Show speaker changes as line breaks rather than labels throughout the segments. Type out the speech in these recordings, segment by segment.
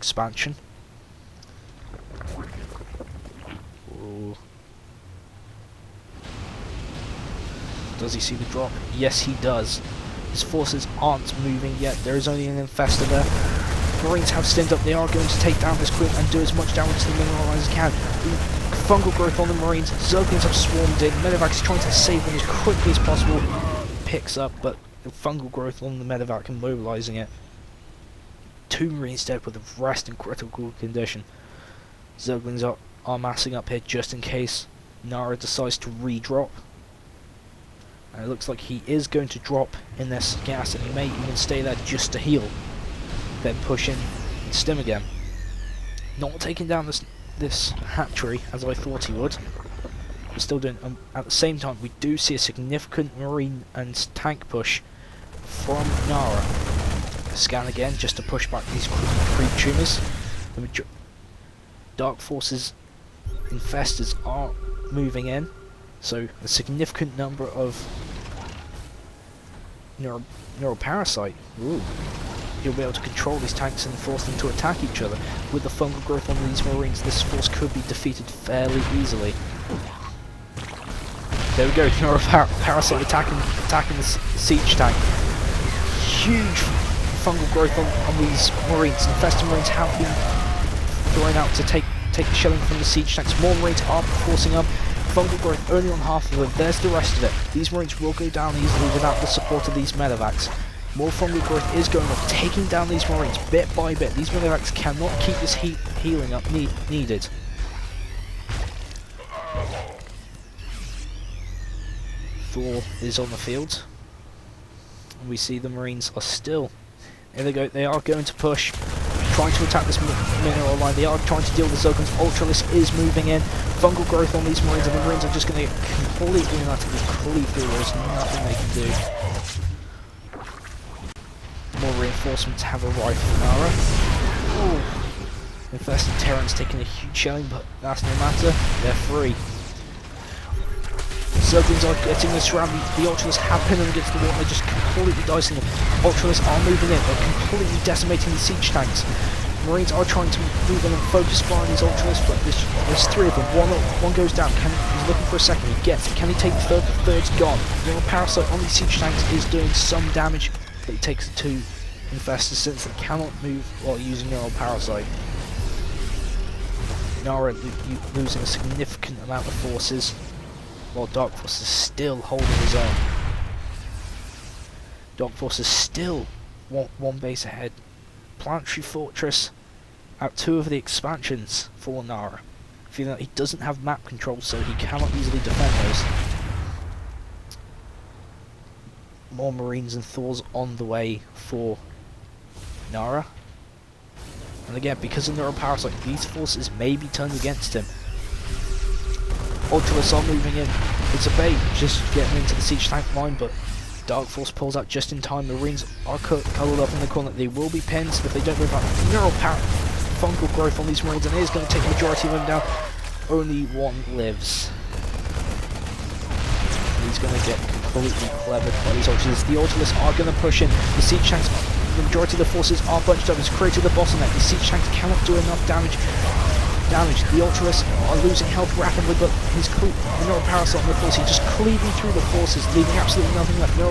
expansion. Ooh. Does he see the drop? Yes, he does. His forces aren't moving yet. There is only an infestor there. Marines have stinned up. They are going to take down this queen and do as much damage to the mineral as can. Fungal growth on the Marines. Zerglings have swarmed in. Medevac is trying to save them as quickly as possible. Picks up, but the fungal growth on the Medevac and mobilizing it. 2 Marines dead with the rest in critical condition. Zerglings are massing up here just in case NaRa decides to re-drop. And it looks like he is going to drop in this gas, and he may even stay there just to heal. Then push in and stim again. Not taking down this hatchery as I thought he would. But still doing. At the same time, we do see a significant marine and tank push from NaRa. Scan again just to push back these creep tumors. The Dark Forces infestors are moving in, so a significant number of neuroparasite. Ooh. You'll be able to control these tanks and force them to attack each other. With the fungal growth on these Marines, this force could be defeated fairly easily. There we go, neuroparasite attacking the siege tank. Huge fungal growth on these Marines. Infested Marines have been thrown out to take the shelling from the siege tanks. More Marines are forcing up. Fungal growth only on half of them. There's the rest of it. These Marines will go down easily without the support of these medevacs. More fungal growth is going on, taking down these Marines bit by bit. These medevacs cannot keep this healing up needed. Thor is on the field. We see the Marines are still. Here they go. They are going to push, trying to attack this mineral line. They are trying to deal with the Zerglings. Ultralisk is moving in. Fungal growth on these Marines, and the Marines are just going to get completely and utterly cleaved through. There's nothing they can do. More reinforcements have arrived from NaRa. Infested Terran's taking a huge shelling, but that's no matter. They're free. Zerglings are getting this round. The Ultralisk have pinned them against the wall. They're just completely dicing them. Ultralisk are moving in. They're completely decimating the siege tanks. Marines are trying to move in and focus fire on these Ultralisks, but there's 3 of them. One goes down. He's looking for a second. He gets it. Can he take the third? The third's gone. The parasite on these siege tanks is doing some damage. It takes 2 infestors since they cannot move while using neural parasite. NaRa losing a significant amount of forces, while Dark Force is still holding his own. Dark Force is still one base ahead. Planetary Fortress at 2 of the expansions for NaRa. Feeling that he doesn't have map control, so he cannot easily defend those. More Marines and Thors on the way for NaRa. And again, because of neuroparasite, these forces may be turned against him. Ultralists are moving in. It's a bait, just getting into the siege tank line, but Dark Force pulls out just in time. The Marines are cuddled up in the corner. They will be pinned if they don't move out. Fungal growth on these Marines, and it is going to take the majority of them down. Only 1 lives. He's going to get completely clevered by these Ultralists. The Ultralists are going to push in. The siege tanks, the majority of the forces are bunched up. It's created the bottleneck. The siege tanks cannot do enough damage. The Ultralists are losing health rapidly, but his mineral parasite on the force, he's just cleaving through the forces, leaving absolutely nothing left. No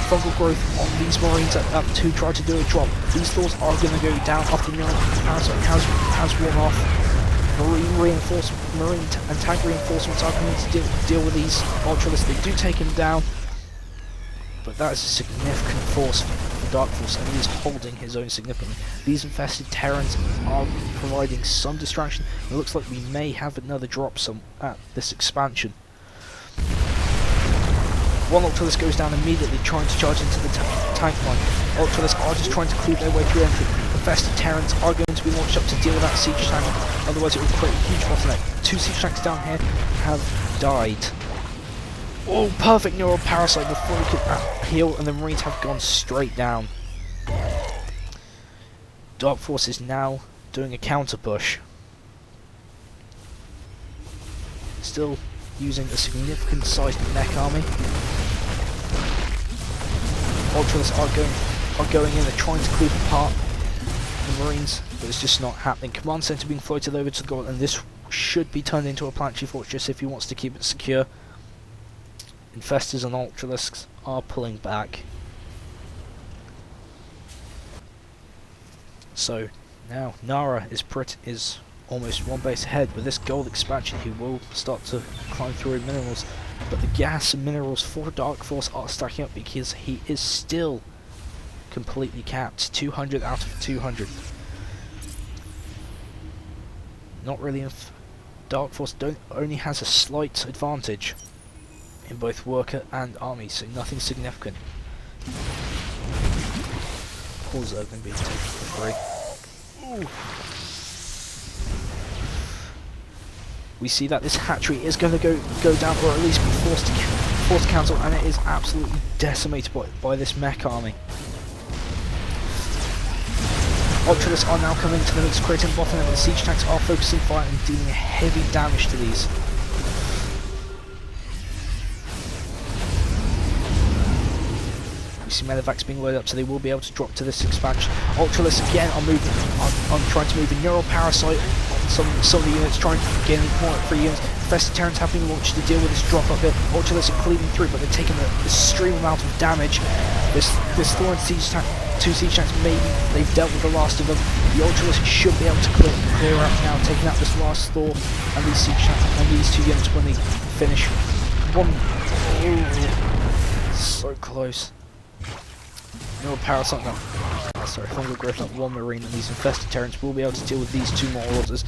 fungal growth on these Marines up to try to do a drop. These Thors are going to go down after the mineral parasite has worn off. Marine and tank reinforcements are coming to deal with these Ultralists. They do take him down, but that is a significant force for Dark Force, and he is holding his own significantly. These infested Terrans are providing some distraction. It looks like we may have another drop at this expansion. One Ultralisk goes down immediately, trying to charge into the tank line. Ultralisk are just trying to cleave their way through entry. Infested Terrans are going to be launched up to deal with that siege tank, otherwise it will create a huge bottleneck. 2 siege tanks down here have died. Oh, perfect neural parasite before he could heal, and the Marines have gone straight down. Dark Force is now doing a counter push. Still using a significant sized mech army. Ultralists are going in, they're trying to cleave apart the Marines, but it's just not happening. Command Center being floated over to the goal, and this should be turned into a planetary fortress if he wants to keep it secure. Infestors and Ultralisks are pulling back. So now NaRa is almost one base ahead. With this gold expansion, he will start to climb through minerals, but the gas and minerals for Dark Force are stacking up because he is still completely capped. 200 out of 200. Not really. Dark Force only has a slight advantage in both worker and army, so nothing significant. Poor Zerg being taken for free. Ooh. We see that this hatchery is going to go down, or at least be forced to cancel, and it is absolutely decimated by this mech army. Ultralisks are now coming to the mix, creating a bottleneck, but the siege tanks are focusing fire and dealing heavy damage to these. We see medevacs being loaded up, so they will be able to drop to this expansion. Ultralisks again are moving, on trying to move a neural parasite on some of the units, trying to gain more free units. Infested Terrans have been launched to deal with this drop up here. Ultralisks are cleaving through, but they're taking an extreme amount of damage. This Thor and siege tank, two siege tanks, maybe they've dealt with the last of them. The Ultralisks should be able to clear out now, taking out this last Thor and these siege tanks and these two units when they finish. One, so close. No parasite now. Sorry, fungal growth up one marine, and these infested Terrans will be able to deal with these two more orders.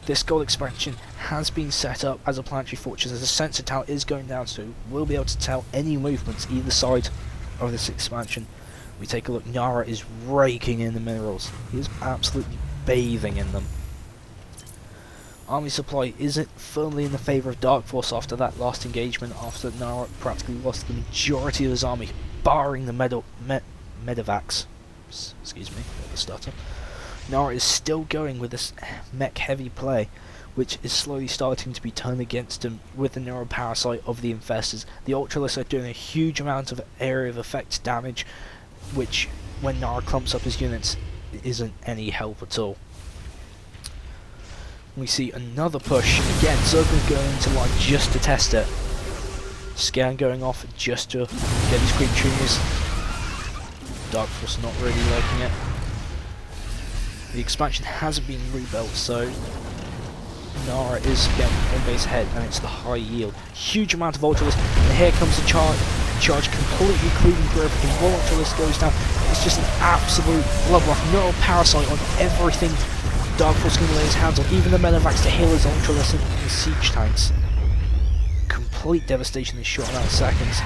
This gold expansion has been set up as a planetary fortress, as a sensor tower is going down, so we'll be able to tell any movements either side of this expansion. We take a look. NaRa is raking in the minerals. He is absolutely bathing in them. Army supply isn't firmly in the favour of Dark Force after that last engagement, after NaRa practically lost the majority of his army, barring the medevacs. Excuse me, bit of a stutter. NaRa is still going with this mech heavy play, which is slowly starting to be turned against him with the neural parasite of the infestors. The Ultralisks are doing a huge amount of area of effect damage, which, when NaRa clumps up his units, isn't any help at all. We see another push. Again, Zerg going into line just to test it. Scan going off just to get these creep tuners. Dark Force not really liking it. The expansion hasn't been rebuilt, so NaRa is again on base ahead, and it's the high yield. Huge amount of Ultralisks, and here comes the charge completely cleaving through everything. While Ultralisk goes down, it's just an absolute bloodbath. Neural parasite on everything Dark Force can lay his hands on, even the medevacs to heal his Ultralisks and the siege tanks. Complete devastation in a short amount of seconds.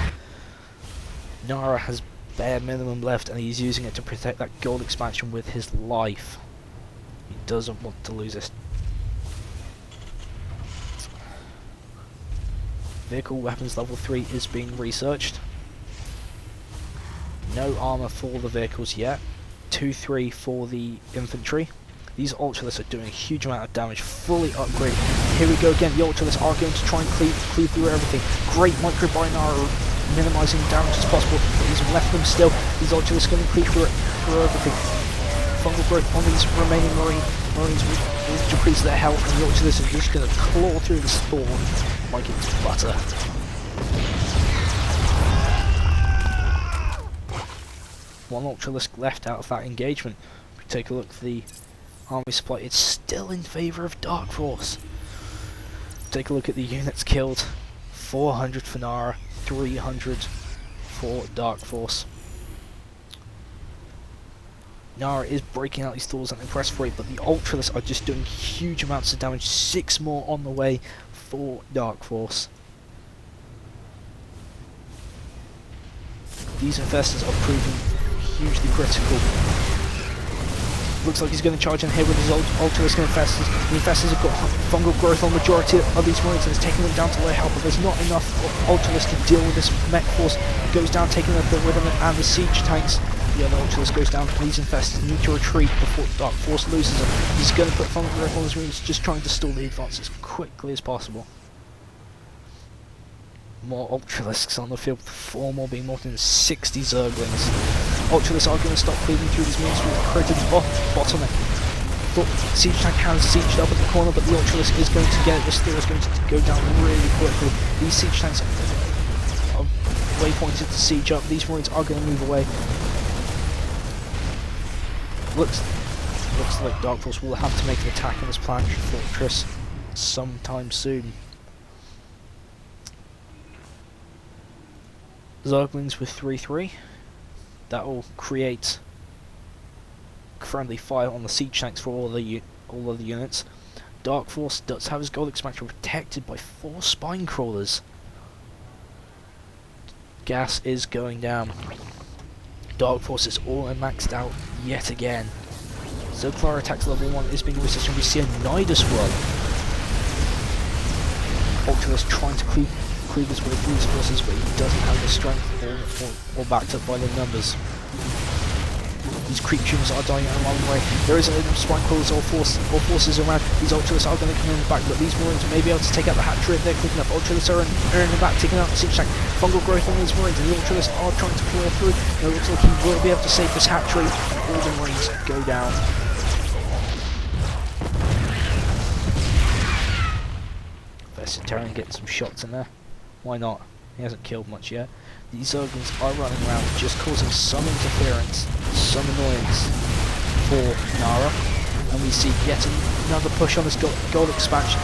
NaRa has bare minimum left, and he's using it to protect that gold expansion with his life. He doesn't want to lose this. Vehicle weapons level 3 is being researched. No armor for the vehicles yet. 2-3 for the infantry. These Ultralisks are doing a huge amount of damage, fully upgraded. Here we go again, the Ultralisks are going to try and cleave through everything. Great micro-binary, minimizing damage as possible, but he's left them still. These Ultralisks are going to cleave through everything. Fungal growth on these remaining Marines will decrease their health, and the Ultralisks are just going to claw through this Thor like it's butter. One Ultralisk left out of that engagement. If we take a look at the army supply, it's still in favour of Dark Force. Take a look at the units killed. 400 for NaRa, 300 for Dark Force. NaRa is breaking out these Thors at an impressive rate, but the Ultralisks are just doing huge amounts of damage. 6 more on the way for Dark Force. These infestors are proving hugely critical. Looks like he's going to charge in here with his Ultralisk infestors. The infestors have got fungal growth on the majority of these Marines, and it's taking them down to low health, but there's not enough Ultralisk to deal with this mech force. It goes down, taking the rhythm and the siege tanks. The other Ultralisk goes down, and these infestors need to retreat before Dark Force loses them. He's going to put fungal growth on his Marines, just trying to stall the advance as quickly as possible. More Ultralisks on the field, 4 more being more than 60 Zerglings. Ultralisk are going to start cleaving through these Marines with created bottleneck. Siege tank has sieged up at the corner, but the Ultralisk is going to get it. The Steel is going to go down really quickly. These siege tanks are waypointed to siege up. These Marines are going to move away. Looks like Dark Force will have to make an attack on this planetary fortress sometime soon. Zerglings with 3-3. That will create friendly fire on the siege tanks for all of the units. Dark Force does have his gold expansion protected by 4 spine crawlers. Gas is going down. Dark Force is all maxed out yet again. Zerg attacks level 1 is being resisted. We see a Nidus one. Ultralisk trying to cleave his way through his forces, but he doesn't have the strength or backed up by the numbers. These creep tumors are dying a long way. There isn't enough spine crawlers or forces around. These Ultralisk are going to come in the back, but these Marines may be able to take out the hatchery if they're quick enough. Ultralisk are in the back, taking out the siege tank. Fungal growth on these Marines, and the Ultralisk are trying to claw through. And it looks like he will be able to save this hatchery. All the Marines go down. Terran getting some shots in there. Why not? He hasn't killed much yet. These Zerglings are running around, just causing some interference, some annoyance for NaRa. And we see yet another push on this gold expansion.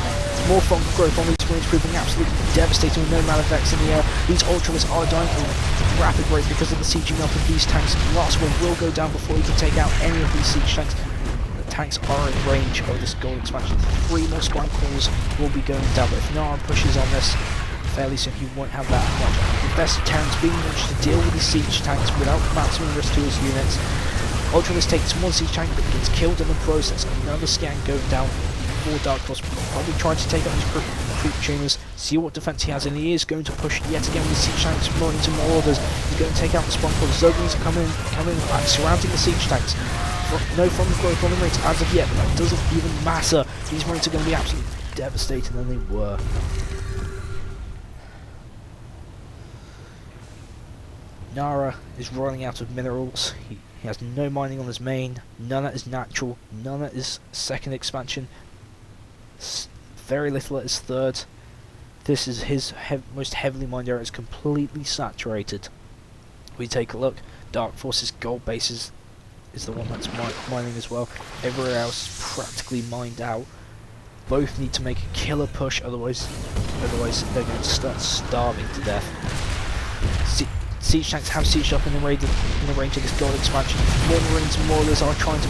More fungal growth on these Marines, proving absolutely devastating with no maleffects in the air. These Ultralisks are dying at a rapid rate because of the sieging up of these tanks. Last one will go down before he can take out any of these siege tanks. Tanks are in range of this gold expansion. 3 more spine crawlers will be going down, but if NaRa pushes on this fairly soon, he won't have that much. The best of Terran's being managed to deal with the siege tanks without maximum risk to his units. Ultralisk takes 1 siege tank but gets killed in the process. Another scan going down for Dark Force, probably trying to take out these creep tumors, see what defense he has, and he is going to push yet again with siege tanks, Marines and Marauders. He's going to take out the spawn crawlers. Zerglings are coming back, surrounding the siege tanks. No fungal growth on the Marines as of yet, but that doesn't even matter. These Marines are going to be absolutely devastated than they were. NaRa is running out of minerals. He has no mining on his main. None at his natural. None at his second expansion. Very little at his third. This is his most heavily mined area. It's completely saturated. We take a look. Dark Force's gold bases is the one that's mining as well. Everywhere else is practically mined out. Both need to make a killer push, otherwise they're going to start starving to death. Siege tanks have sieged up in the range of this gold expansion. More Marines and Marauders are trying to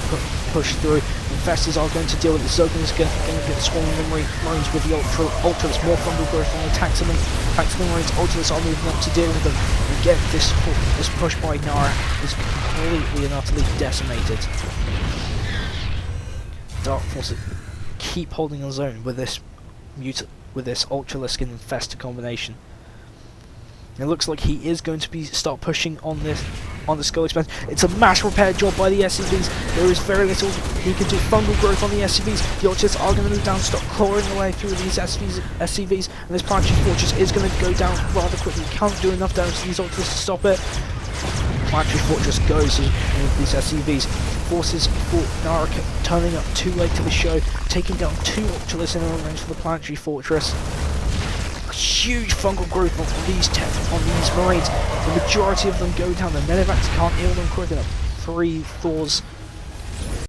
push through. Infestors are going to deal with the Zerglings going to get swarming the Marines with the Ultralisk. More fungal growth on the tanks and the Marines. Ultralisk are moving up to deal with them. And again, this push by NaRa is completely and utterly decimated. Dark Force keep holding on zone with this Ultralisk and Infestor combination. And it looks like he is going to start pushing on this gold expansion. It's a mass repair job by the SCVs. There is very little he can do. Fungal growth on the SCVs. The Ultralists are going to move down, stop clawing away through these SCVs, and this planetary fortress is going to go down rather quickly. He can't do enough damage to these Ultralists to stop it. Planetary fortress goes with these SCVs. Forces for NaRa turning up too late to the show, taking down 2 Ultralists in a range for the planetary fortress. Huge fungal growth on these Marines. The majority of them go down. The medevacs can't heal them quick enough. 3 Thors